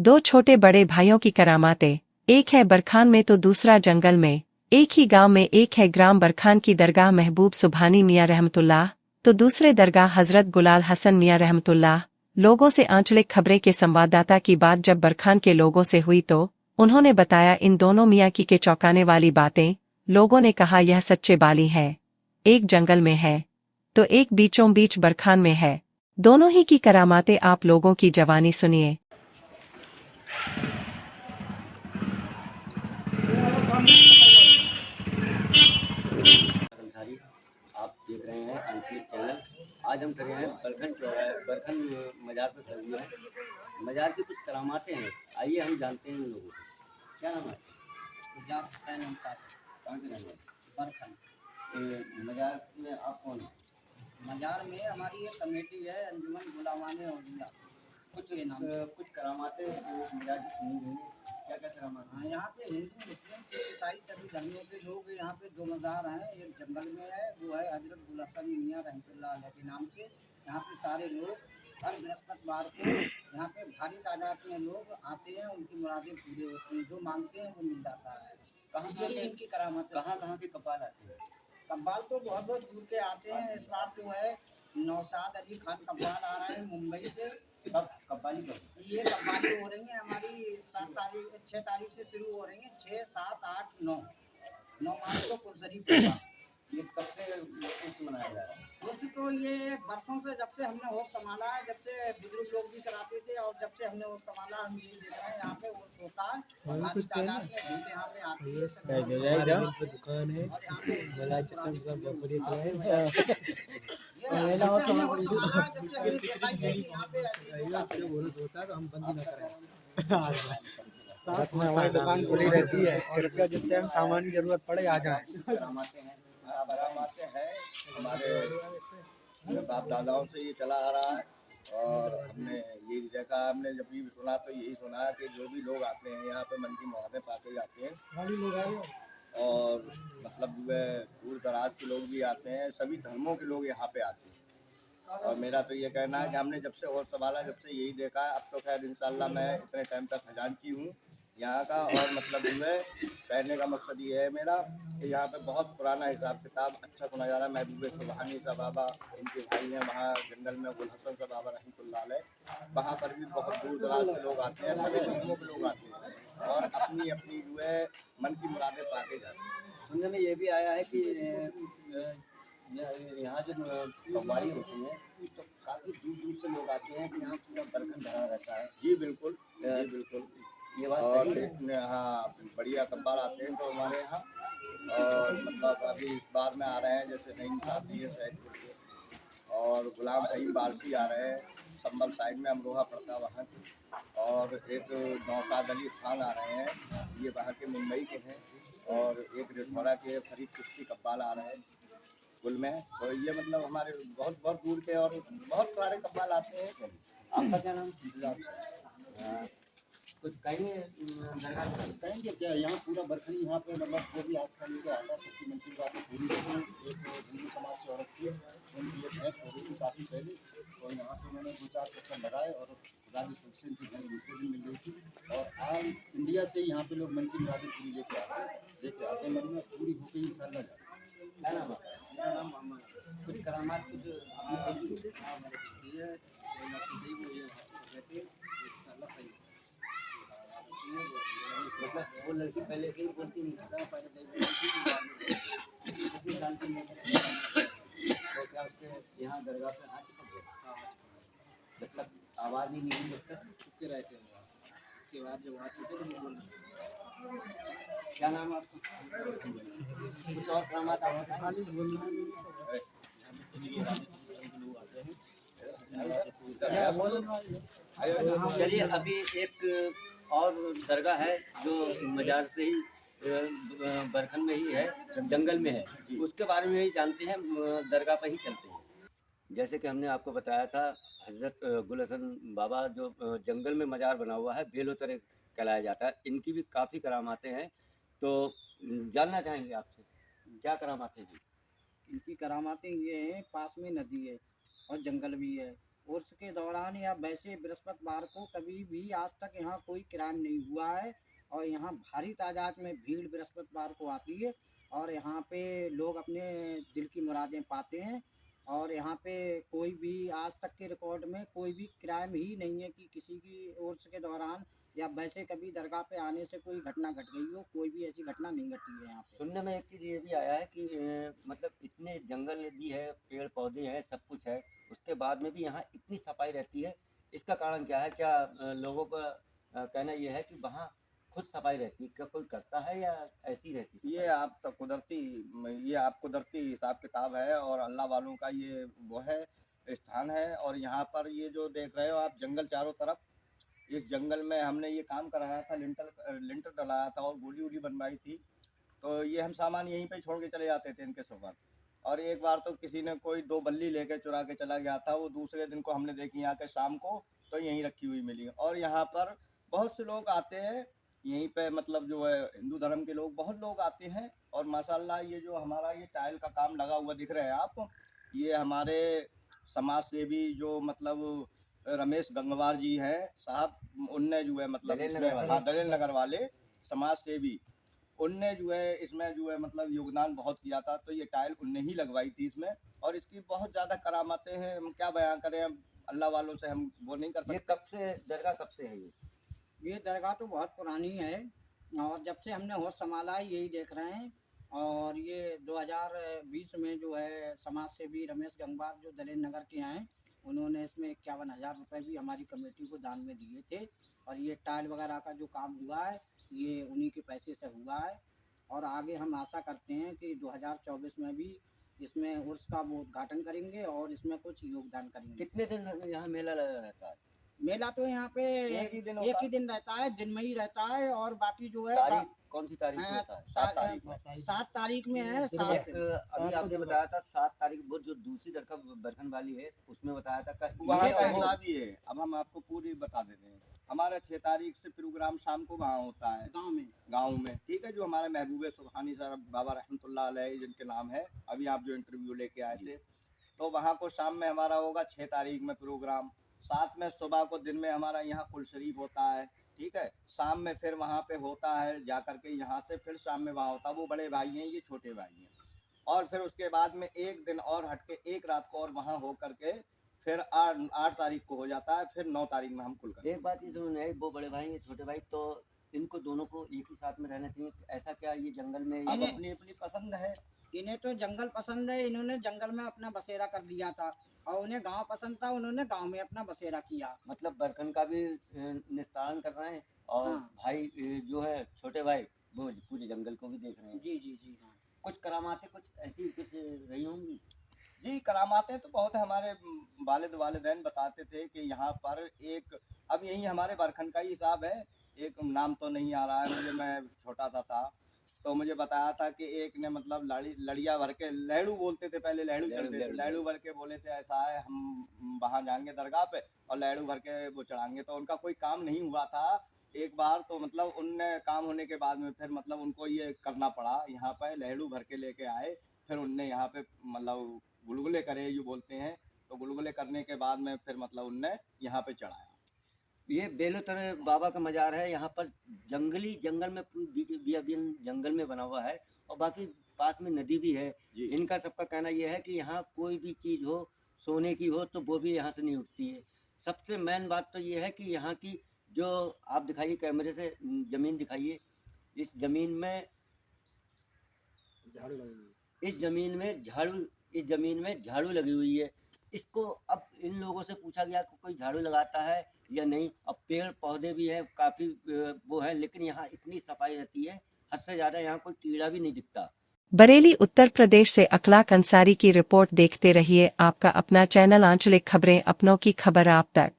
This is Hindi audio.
दो छोटे बड़े भाइयों की करामातें, एक है बरखान में तो दूसरा जंगल में। एक ही गांव में एक है ग्राम बरखान की दरगाह महबूब सुभानी मियां रहमतुल्लाह, तो दूसरे दरगाह हजरत गुलाल हसन मियां रहमतुल्लाह। लोगों से आंचलिक खबरें के संवाददाता की बात जब बरखान के लोगों से हुई तो उन्होंने बताया इन दोनों मियां की के चौंकाने वाली बातें। लोगों ने कहा यह सच्चे बाली है, एक जंगल में है तो एक बीचों बीच बरखान में है। दोनों ही की करामातें आप लोगों की जवानी सुनिए। अंसारी, आप देख रहे हैं आंचलिक चैनल। आज हम खड़े हैं बरखन चौराहे बरखन मज़ार पर खड़े हुए हैं। मज़ार की कुछ करामातें हैं, आइए हम जानते हैं इन लोगों को। क्या नाम है? सुजाब हुसैन अंसारी, कहाँ के रहने वाले? बरखन। मज़ार में आप कौन हैं? मजार में हमारी एक कमेटी है, अंजुमन गुलामान औलिया, कुछ के नाम से। कुछ करामातें मज़ार की सुनी हुई हैं। क्या क्या करामातें हाँ, हैं? यहाँ पे हिंदू मुस्लिम सिख ईसाई सभी धर्मों के लोग यहाँ पे दो मज़ार हैं। एक जंगल में है, वो है हजरत गुल हसन मियां रहमतुल्लाह अलैह के नाम से। यहाँ पे सारे लोग हर बृहस्पतिवार को यहाँ पे भारी तादाद में लोग आते हैं, उनकी मुरादें पूरी होती हैं, जो मांगते हैं वो मिल जाता है। कहाँ यही इनकी करामत है। कहाँ के कपाल आते हैं? कव्वाल तो बहुत बहुत दूर के आते हैं। इस बार जो है नौशाद अली खान कव्वाल आ रहे हैं मुंबई से। कब कव्वाली कब? ये कव्वाली हो रही है हमारी 6 तारीख से शुरू हो रही है। 6, 7, 8, 9 मार्च को कुलशरीफ होगा। ये कब से मनाया जा रहा है? वैसे तो ये बरसों से, जब से हमने होश संभाला है, जब से बुजुर्ग लोग भी कराते थे और जब से हमने होश संभाला, हम यही देख रहे हैं यहाँ पे होश होता है। भारी तादाद में भीड़ यहाँ पे आती है। दुकान है और यहाँ पे मलाई चिकन सब बढ़िया चला है। ये जब से हमने होश संभाला है, जब से हमने देखा ही है कि यहाँ पे ऐसे ही होता है तो हम बंद ना करें। साथ में हमारी दुकान खुली रहती है और क्या जिस टाइम सामान की जरूरत पड़े आ जाए। करामातें हैं, करामातें हैं हमारे बाप दादाओं से ये चला आ रहा है। और हमने ये देखा, हमने जब भी सुना तो यही सुना है कि जो भी लोग आते हैं यहाँ पे मन की मुरादें पाके जाते हैं। और मतलब जो है दूर दराज के लोग भी आते हैं, सभी धर्मों के लोग यहाँ पे आते हैं। और मेरा तो ये कहना है कि हमने जब से होश संभाला, जब से यही देखा है। अब तो खैर इंशाल्लाह मैं इतने टाइम तक खजानची हूँ यहाँ का। और मतलब जो है कहने का मकसद ये है मेरा कि यहाँ पे बहुत पुराना हिसाब किताब अच्छा सुना जा रहा है। महबूब सुभानी सा बाबा, इनके भाई हैं वहाँ जंगल में गुल हसन सा बाबा रहमतुल्लाह अलैह। वहाँ पर भी बहुत दूर दराज के लोग आते हैं, सभी धर्मों के लोग आते हैं और अपनी अपनी जो है मन की मुरादें पाके जाते हैं। सुनने में ये भी आया है कि यहाँ जो कव्वाली होती है तो काफ़ी दूर दूर से लोग आते हैं कि यहाँ पूरा बरखन भरा रहता है। जी बिल्कुल, जी बिल्कुल, ये बात सही है। इतने हाँ बढ़िया कव्वाल आते हैं तो हमारे यहाँ। और मतलब अभी इस बार में आ रहे हैं, जैसे नईम साहब जी है सैदपुर के, और गुलाम फहीम बारसी आ रहे हैं संभल साइड में, अमरोहा पड़ता वहाँ के। और एक नौशाद अली खान आ रहे हैं, ये वहाँ के मुंबई के हैं। और एक रिठौरा के फरीद चिश्ती कव्वाल आ रहे हैं कुल में। तो ये मतलब हमारे बहुत बहुत दूर के और बहुत सारे कव्वाल आते हैं। आपका क्या नाम? कुछ कहेंगे कहेंगे क्या? यहाँ पूरा बरखनी यहाँ पे मतलब जो भी आस्था लेके आता है, सबकी मन की बातें पूरी होती हैं। एक हिंदू समाज से औरत थी, उनकी एक भैंस हो गई थी काफ़ी पहले, तो यहाँ पे उन्होंने 2-4 चक्कर लगाए और खुदा की शुक्र से उनकी भैंस दूसरे दिन मिल गई थी। और आल इंडिया से यहाँ पे लोग मन की मुरादें पूरी लेके आते हैं, मन में पूरी होकर ही इंशाल्लाह जाते हैं। क्या नाम है? मेरा नाम मोहम्मद। कुछ करामात कुछ मतलब वो लड़की पहले से ही बोलती नहीं था, पहले नहीं बोलती थी, कितनी जानती नहीं थी। तो क्या उसके यहाँ दरगाह पे हाथ चिपक गया? जब तक आवाज़ ही नहीं, जब तक चुपके रहते हैं। उसके बाद जब हाथ चिपके तो बोल। क्या नाम है आपका? कुछ और करामात आप चलिए। अभी एक और दरगाह है जो मजार से ही बरखन में ही है, जंगल में है, उसके बारे में ही जानते हैं। दरगाह पर ही चलते हैं। जैसे कि हमने आपको बताया था, हजरत गुल हसन बाबा जो जंगल में मजार बना हुआ है, बेलोतरे कहलाया जाता है। इनकी भी काफ़ी करामातें हैं, तो जानना चाहेंगे आपसे क्या करामातें हैं? इनकी करामातें ये हैं, पास में नदी है और जंगल भी है। उर्स के दौरान या वैसे बृहस्पतिवार को कभी भी आज तक यहाँ कोई क्राइम नहीं हुआ है। और यहाँ भारी तादाद में भीड़ बृहस्पतिवार को आती है और यहाँ पे लोग अपने दिल की मुरादें पाते हैं। और यहाँ पे कोई भी आज तक के रिकॉर्ड में कोई भी क्राइम ही नहीं है कि किसी की उर्स के दौरान या वैसे कभी दरगाह पे आने से कोई घटना घट गई हो। कोई भी ऐसी घटना नहीं घटी है यहाँ पे। सुनने में एक चीज़ ये भी आया है कि मतलब इतने जंगल भी है, पेड़ पौधे हैं, सब कुछ है, उसके बाद में भी यहाँ इतनी सफाई रहती है। इसका कारण क्या है? क्या लोगों का कहना ये है कि वहाँ खुद सफाई रहती है? क्या कोई करता है या ऐसी रहती है? ये आप तो कुदरती हिसाब किताब है और अल्लाह वालों का ये वो है स्थान है। और यहाँ पर ये जो देख रहे हो आप जंगल चारों तरफ, इस जंगल में हमने ये काम कराया था, लिंटर डलाया था और गोली वोली बनवाई थी। तो ये हम सामान यहीं पे छोड़ के चले जाते थे इनके सुबह। और एक बार तो किसी ने कोई 2 बल्ली लेके चुरा के चला गया था, वो दूसरे दिन को हमने देखी यहाँ के शाम को, तो यहीं रखी हुई मिली। और यहाँ पर बहुत से लोग आते हैं यहीं पे, मतलब जो है हिंदू धर्म के लोग बहुत लोग आते हैं। और माशाल्लाह ये जो हमारा ये टाइल का काम लगा हुआ दिख रहा है आपको, ये हमारे समाज सेवी जो मतलब रमेश गंगवार जी हैं साहब, उनने जो है मतलब दलेल नगर वाले समाज सेवी, उनने जो है इसमें जो है मतलब योगदान बहुत किया था। तो ये टाइल उनने ही लगवाई थी इसमें। और इसकी बहुत ज़्यादा करामातें हैं, हम क्या बयां करें, अल्लाह वालों से हम वो नहीं कर सकते। ये कब से दरगाह कब से है? ये दरगाह तो बहुत पुरानी है और जब से हमने होश संभाला है यही देख रहे हैं। और ये 2020 में जो है समाज सेवी रमेश गंगवार जो दलेल नगर के हैं, उन्होंने इसमें 51,000 रुपये भी हमारी कमेटी को दान में दिए थे। और ये टाइल वगैरह का जो काम हुआ है ये उन्हीं के पैसे से हुआ है। और आगे हम आशा करते हैं कि 2024 में भी इसमें उर्स का वो उद्घाटन करेंगे और इसमें कुछ योगदान करेंगे। कितने दिन यहाँ मेला लगा रहता है? मेला तो यहाँ पे एक ही दिन रहता है, दिन में ही रहता है। और बाकी जो है तारीख कौन सी तारीख में होता है? 7 तारीख में है। अभी आपने बताया था 7 तारीख, वो जो दूसरी दरगाह बरखन वाली है उसमें बताया था वहाँ का हिसाब ही है। अब हम आपको पूरी बता देते हैं। हमारा 6 तारीख से प्रोग्राम शाम को वहाँ होता है गाँव में, ठीक है। जो हमारे महबूब सुबहानी सर बाबा रहमतुल्लाह अलैह जिनके नाम है, अभी आप जो इंटरव्यू लेके आए थे, तो वहाँ को शाम में हमारा होगा 6 तारीख में प्रोग्राम। 7 में सुबह को दिन में हमारा यहाँ कुल शरीफ होता है, ठीक है। शाम में फिर वहाँ पे होता है जा करके, यहाँ से फिर शाम में वहाँ होता है। वो बड़े भाई हैं, ये छोटे भाई हैं। और फिर उसके बाद में एक दिन और हटके एक रात को और वहाँ हो करके फिर 8 तारीख को हो जाता है। फिर 9 तारीख में हम कुल करते हैं। एक बात ये सुनिए, वो बड़े भाई ये छोटे भाई, तो इनको दोनों को एक ही साथ में रहना चाहिए, ऐसा क्या? ये जंगल में अपनी अपनी पसंद है। इन्हें तो जंगल पसंद है, इन्होंने जंगल में अपना बसेरा कर लिया था। और उन्हें गांव पसंद था, उन्होंने गांव में अपना बसेरा किया। मतलब बरखन का भी निस्तारण कर रहे हैं और भाई जो है छोटे भाई वो पूरे जंगल को भी देख रहे हैं। जी जी जी हाँ। कुछ करामातें कुछ ऐसी कुछ रही होंगी? जी करामातें तो बहुत है। हमारे वालिदैन बताते थे कि यहाँ पर एक, अब यही हमारे बरखन का ही हिसाब है, एक नाम तो नहीं आ रहा है मुझे, मैं छोटा सा था तो मुझे बताया था कि एक ने मतलब लड़िया भर के, लहड़ू बोलते थे पहले, लहड़ू चलते थे, लहड़ू भर के बोले थे ऐसा है हम वहाँ जाएंगे दरगाह पे और लहड़ू भर के वो चढ़ाएंगे। तो उनका कोई काम नहीं हुआ था एक बार, तो मतलब उनने काम होने के बाद में फिर मतलब उनको ये करना पड़ा, यहाँ पे लहड़ू भर के लेके आए। फिर उनने यहाँ पे मतलब गुलगुले करे जो बोलते हैं, तो गुलगुले करने के बाद में फिर मतलब उनने यहाँ पे चढ़ाया। ये बेलोतर बाबा का मजार है, यहाँ पर जंगल में जंगल में बना हुआ है और बाकी पास में नदी भी है। इनका सबका कहना यह है कि यहाँ कोई भी चीज़ हो, सोने की हो तो वो भी यहाँ से नहीं उठती है। सबसे मेन बात तो ये है कि यहाँ की जो आप दिखाइए कैमरे से ज़मीन दिखाइए, इस ज़मीन में झाड़ू लगी हुई है। इसको अब इन लोगों से पूछा गया कि कोई झाड़ू लगाता है या नहीं। अब पेड़ पौधे भी है काफ़ी वो है, लेकिन यहाँ इतनी सफाई रहती है हद से ज़्यादा, यहाँ कोई कीड़ा भी नहीं दिखता। बरेली उत्तर प्रदेश से अखलाक अंसारी की रिपोर्ट। देखते रहिए आपका अपना चैनल आंचलिक खबरें, अपनों की खबर आप तक।